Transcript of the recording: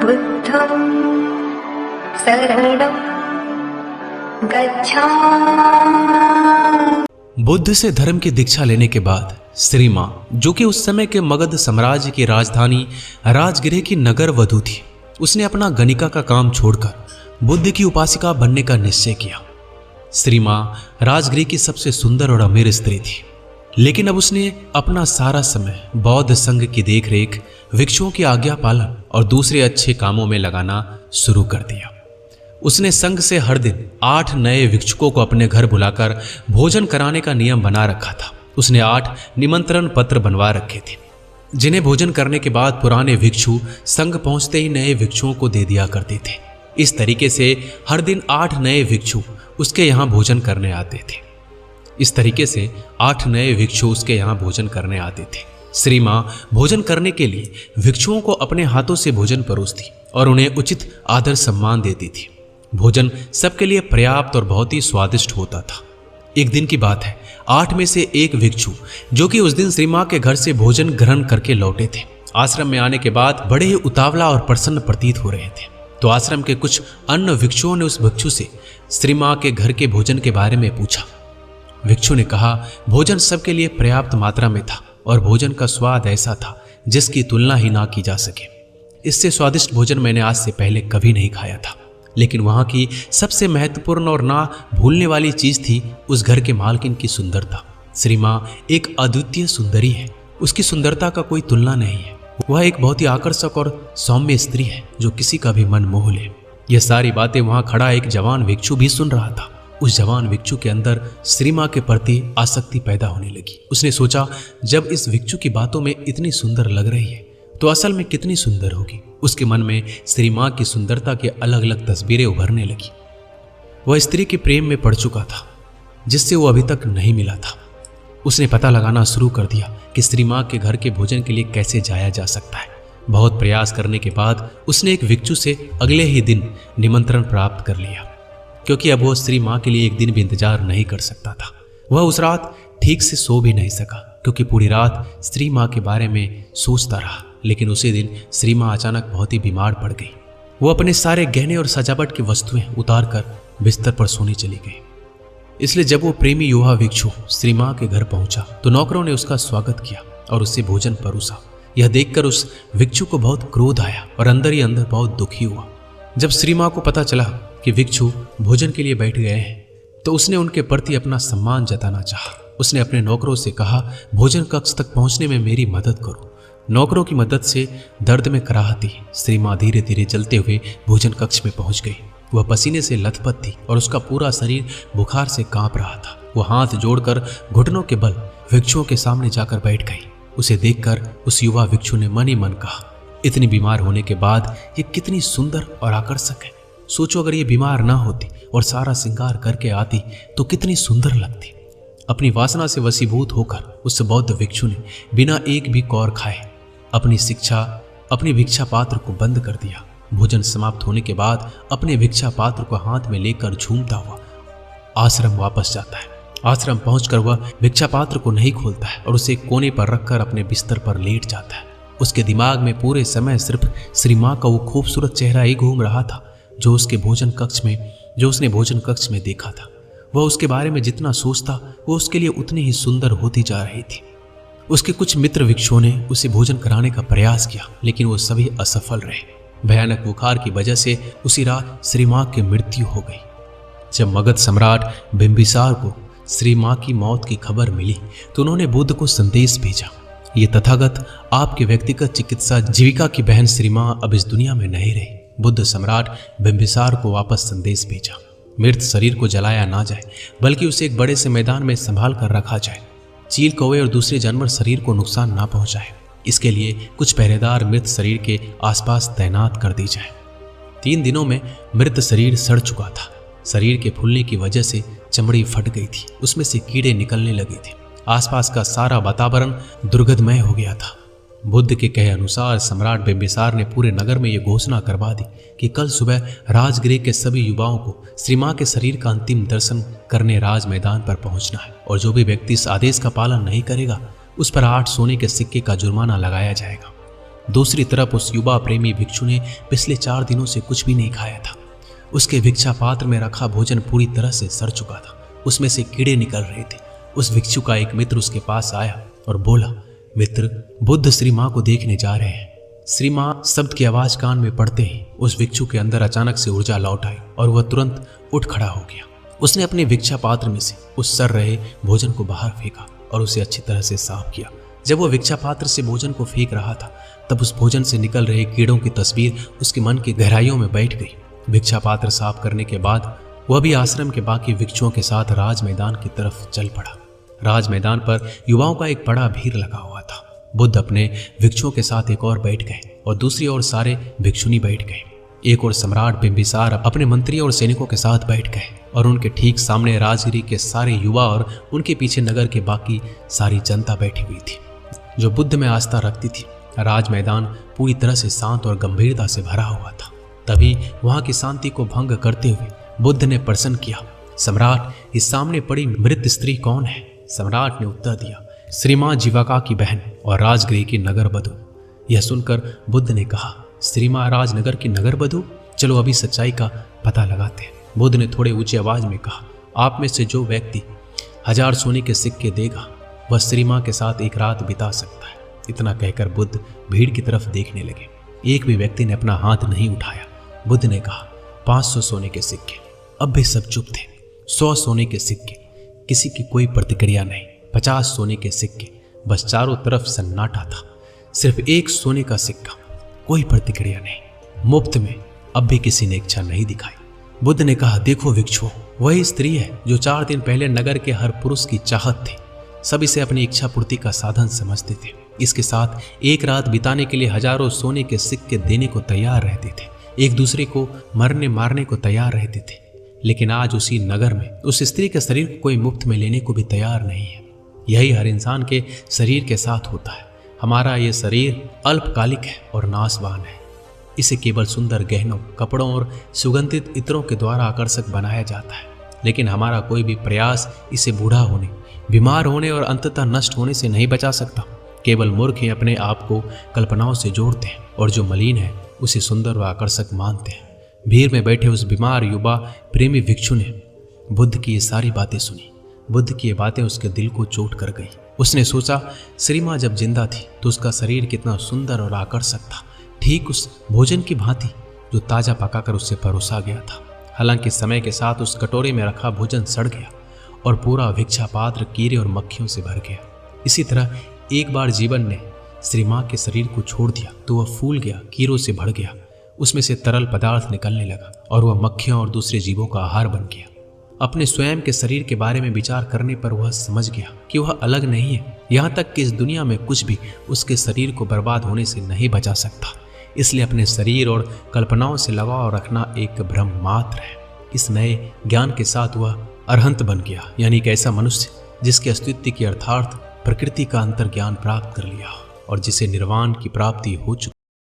बुद्धं शरणं गच्छामि। बुद्ध से धर्म की दीक्षा लेने के बाद श्री मां, जो कि उस समय के मगध साम्राज्य की राजधानी राजगृह की नगर वधू थी, उसने अपना गणिका का काम छोड़कर बुद्ध की उपासिका बनने का निश्चय किया। श्री मां राजगृह की सबसे सुंदर और अमीर स्त्री थी, लेकिन अब उसने अपना सारा समय बौद्ध संघ की देखरेख, भिक्षुओं की आज्ञा पालन और दूसरे अच्छे कामों में लगाना शुरू कर दिया। उसने संघ से हर दिन 8 नए भिक्षुकों को अपने घर बुलाकर भोजन कराने का नियम बना रखा था। उसने 8 निमंत्रण पत्र बनवा रखे थे, जिन्हें भोजन करने के बाद पुराने भिक्षु संघ पहुंचते ही नए भिक्षुओं को दे दिया करते थे। इस तरीके से हर दिन 8 नए भिक्षु उसके यहाँ भोजन करने आते थे। श्री मां भोजन करने के लिए भिक्षुओं को अपने हाथों से भोजन परोसती और उन्हें उचित आदर सम्मान देती थी। भोजन सबके लिए पर्याप्त और बहुत ही स्वादिष्ट होता था। एक दिन की बात है, 8 में से एक भिक्षु, जो कि उस दिन श्री मां के घर से भोजन ग्रहण करके लौटे थे, आश्रम में आने के बाद बड़े ही उतावला और प्रसन्न प्रतीत हो रहे थे। तो आश्रम के कुछ अन्य भिक्षुओं ने उस भिक्षु से श्री मां के घर के भोजन के बारे में पूछा। भिक्षु ने कहा, भोजन सबके लिए पर्याप्त मात्रा में था और भोजन का स्वाद ऐसा था जिसकी तुलना ही ना की जा सके। इससे स्वादिष्ट भोजन मैंने आज से पहले कभी नहीं खाया था। लेकिन वहां की सबसे महत्वपूर्ण और ना भूलने वाली चीज थी उस घर के मालकिन की सुंदरता। श्री मां एक अद्वितीय सुंदरी है, उसकी सुंदरता का कोई तुलना नहीं है। वह एक बहुत ही आकर्षक और सौम्य स्त्री है जो किसी का भी मन मोह ले। यह सारी बातें वहां खड़ा एक जवान भिक्षु भी सुन रहा था। उस जवान भिक्षु के अंदर श्री मां के प्रति आसक्ति पैदा होने लगी। उसने सोचा, जब इस भिक्षु की बातों में इतनी सुंदर लग रही है तो असल में कितनी सुंदर होगी। उसके मन में श्री मां की सुंदरता की अलग अलग तस्वीरें उभरने लगी। वह स्त्री के प्रेम में पड़ चुका था जिससे वो अभी तक नहीं मिला था। उसने पता लगाना शुरू कर दिया कि श्री मां के घर के भोजन के लिए कैसे जाया जा सकता है। बहुत प्रयास करने के बाद उसने एक भिक्षु से अगले ही दिन निमंत्रण प्राप्त कर लिया, क्योंकि अब वो श्री मां के लिए एक दिन भी इंतजार नहीं कर सकता था। वह उस रात ठीक से सो भी नहीं सका, क्योंकि पूरी रात श्री मां के बारे में सोचता रहा। लेकिन उसी दिन श्री मां अचानक बहुत ही बीमार पड़ गई। वो अपने सारे गहने और सजावट की वस्तुएं उतार कर बिस्तर पर सोने चली गई। इसलिए जब वो प्रेमी युवा भिक्षु श्री मां के घर पहुंचा तो नौकरों ने उसका स्वागत किया और उससे भोजन परोसा। यह देखकर उस भिक्षु को बहुत क्रोध आया और अंदर ही अंदर बहुत दुखी हुआ। जब श्री मां को पता चला कि भिक्षु भोजन के लिए बैठ गए हैं तो उसने उनके प्रति अपना सम्मान जताना चाहा। उसने अपने नौकरों से कहा, भोजन कक्ष तक पहुंचने में मेरी मदद करो। नौकरों की मदद से दर्द में कराहती श्री मां धीरे धीरे चलते हुए भोजन कक्ष में पहुंच गई। वह पसीने से लथपथ थी और उसका पूरा शरीर बुखार से कांप रहा था। वह हाथ जोड़कर घुटनों के बल भिक्षुओं के सामने जाकर बैठ गई। उसे देखकर उस युवा भिक्षु ने मन ही मन कहा, इतनी बीमार होने के बाद ये कितनी सुंदर और आकर्षक है। सोचो, अगर ये बीमार ना होती और सारा श्रृंगार करके आती तो कितनी सुंदर लगती। अपनी वासना से वशीभूत होकर उस बौद्ध भिक्षु ने बिना एक भी कौर खाए अपनी भिक्षा पात्र को बंद कर दिया। भोजन समाप्त होने के बाद अपने भिक्षा पात्र को हाथ में लेकर झूमता हुआ आश्रम वापस जाता है। आश्रम पहुंचकर वह भिक्षा पात्र को नहीं खोलता है और उसे कोने पर रखकर अपने बिस्तर पर लेट जाता है। उसके दिमाग में पूरे समय सिर्फ श्री मां का वो खूबसूरत चेहरा ही घूम रहा था जो उसने भोजन कक्ष में देखा था। वह उसके बारे में जितना सोचता वो उसके लिए उतनी ही सुंदर होती जा रही थी। उसके कुछ मित्र भिक्षुओं ने उसे भोजन कराने का प्रयास किया, लेकिन वो सभी असफल रहे। भयानक बुखार की वजह से उसी रात श्री मां की मृत्यु हो गई। जब मगध सम्राट बिंबिसार को श्री मां की मौत की खबर मिली तो उन्होंने बुद्ध को संदेश भेजा, ये तथागत आपके व्यक्तिगत चिकित्सा जीविका की बहन श्री मां अब इस दुनिया में नहीं रही। बुद्ध सम्राट बिंबिसार को वापस संदेश भेजा, मृत शरीर को जलाया ना जाए बल्कि उसे एक बड़े से मैदान में संभाल कर रखा जाए। चील, कौवे और दूसरे जानवर शरीर को नुकसान ना पहुंचाए। इसके लिए कुछ पहरेदार मृत शरीर के आसपास तैनात कर दी जाए। 3 दिनों में मृत शरीर सड़ चुका था। शरीर के फूलने की वजह से चमड़ी फट गई थी, उसमें से कीड़े निकलने लगे थे। आसपास का सारा वातावरण दुर्गंधमय हो गया था। बुद्ध के कहे अनुसार सम्राट बिंबिसार ने पूरे नगर में यह घोषणा करवा दी कि कल सुबह राजगृह के सभी युवाओं को श्री मां के शरीर का अंतिम दर्शन करने राज मैदान पर पहुंचना है, और जो भी व्यक्ति इस आदेश का पालन नहीं करेगा उस पर 8 सोने के सिक्के का जुर्माना लगाया जाएगा। दूसरी तरफ उस युवा प्रेमी भिक्षु ने पिछले 4 दिनों से कुछ भी नहीं खाया था। उसके भिक्षा पात्र में रखा भोजन पूरी तरह से सड़ चुका था, उसमें से कीड़े निकल रहे थे। उस भिक्षु का एक मित्र उसके पास आया और बोला, मित्र, बुद्ध श्री मां को देखने जा रहे हैं। श्री मां शब्द की आवाज कान में पड़ते ही उस भिक्षु के अंदर अचानक से ऊर्जा लौट आई और वह तुरंत उठ खड़ा हो गया। उसने अपने भिक्षा पात्र में से उस सड़ रहे भोजन को बाहर फेंका और उसे अच्छी तरह से साफ किया। जब वह भिक्षा पात्र से भोजन को फेंक रहा था तब उस भोजन से निकल रहे कीड़ों की तस्वीर उसके मन की गहराइयों में बैठ गई। भिक्षा पात्र साफ करने के बाद वह भी आश्रम के बाकी भिक्षुओं के साथ राज मैदान की तरफ चल पड़ा। राज मैदान पर युवाओं का एक बड़ा भीड़ लगा हुआ था। बुद्ध अपने भिक्षुओं के साथ एक और बैठ गए और दूसरी ओर सारे भिक्षुनी बैठ गए। एक और सम्राट बिंबिसार अपने मंत्री और सैनिकों के साथ बैठ गए और उनके ठीक सामने राजगिरी के सारे युवा और उनके पीछे नगर के बाकी सारी जनता बैठी हुई थी जो बुद्ध में आस्था रखती थी। राज मैदान पूरी तरह से शांत और गंभीरता से भरा हुआ था। तभी वहां की शांति को भंग करते हुए बुद्ध ने प्रश्न किया, सम्राट, इस सामने पड़ी मृत स्त्री कौन है? सम्राट ने उत्तर दिया, श्री मां जीवाका की बहन और राजगृह की नगर बधू। यह सुनकर बुद्ध ने कहा, श्री मां राजनगर की नगर बधू? चलो अभी सच्चाई का पता लगाते हैं। बुद्ध ने थोड़े ऊंची आवाज में कहा, आप में से जो व्यक्ति 1000 सोने के सिक्के देगा वह श्री मां के साथ एक रात बिता सकता है। इतना कहकर बुद्ध भीड़ की तरफ देखने लगे। एक भी व्यक्ति ने अपना हाथ नहीं उठाया। बुद्ध ने कहा, 500 सोने के सिक्के। अब भी सब चुप थे। 100 सोने के सिक्के, किसी की कोई प्रतिक्रिया नहीं। 50 सोने के सिक्के, बस चारों तरफ सन्नाटा था। सिर्फ 1 सोने का सिक्का, कोई प्रतिक्रिया नहीं। मुफ्त में अब भी किसी ने इच्छा नहीं दिखाई। बुद्ध ने कहा, देखो भिक्षुओं, वही स्त्री है जो 4 दिन पहले नगर के हर पुरुष की चाहत थी। सब इसे अपनी इच्छा पूर्ति का साधन समझते थे। इसके साथ एक रात बिताने के लिए हजारों सोने के सिक्के देने को तैयार रहते थे। एक दूसरे को मरने मारने को तैयार रहते थे। लेकिन आज उसी नगर में उस स्त्री के शरीर को कोई मुफ्त में लेने को भी तैयार नहीं है। यही हर इंसान के शरीर के साथ होता है। हमारा ये शरीर अल्पकालिक है और नाशवान है। इसे केवल सुंदर गहनों, कपड़ों और सुगंधित इत्रों के द्वारा आकर्षक बनाया जाता है। लेकिन हमारा कोई भी प्रयास इसे बूढ़ा होने, बीमार होने और अंततः नष्ट होने से नहीं बचा सकता। केवल मूर्ख ही अपने आप को कल्पनाओं से जोड़ते हैं और जो मलिन है उसे सुंदर व आकर्षक मानते हैं। भीड़ में बैठे उस बीमार युवा प्रेमी भिक्षु ने बुद्ध की ये सारी बातें सुनी। बुद्ध की ये बातें उसके दिल को चोट कर गई। उसने सोचा, श्री मां जब जिंदा थी तो उसका शरीर कितना सुंदर और आकर्षक था, ठीक उस भोजन की भांति जो ताजा पकाकर उससे परोसा गया था। हालांकि समय के साथ उस कटोरे में रखा भोजन सड़ गया और पूरा भिक्षा पात्र कीड़े और मक्खियों से भर गया। इसी तरह एक बार जीवन ने श्री मां के शरीर को छोड़ दिया तो वह फूल गया, कीड़ों से भर गया। उसमें से तरल पदार्थ निकलने लगा और वह मक्खियों और दूसरे जीवों का आहार बन गया। अपने स्वयं के शरीर के बारे में विचार करने पर वह समझ गया कि वह अलग नहीं है। यहाँ तक कि इस दुनिया में कुछ भी उसके शरीर को बर्बाद होने से नहीं बचा सकता। इसलिए अपने शरीर और कल्पनाओं से लगाव रखना एक भ्रम मात्र है। इस नए ज्ञान के साथ वह अरहंत बन गया, यानी एक ऐसा मनुष्य जिसके अस्तित्व की अर्थार्थ प्रकृति का अंतर ज्ञान प्राप्त कर लिया और जिसे निर्वाण की प्राप्ति हो चुकी।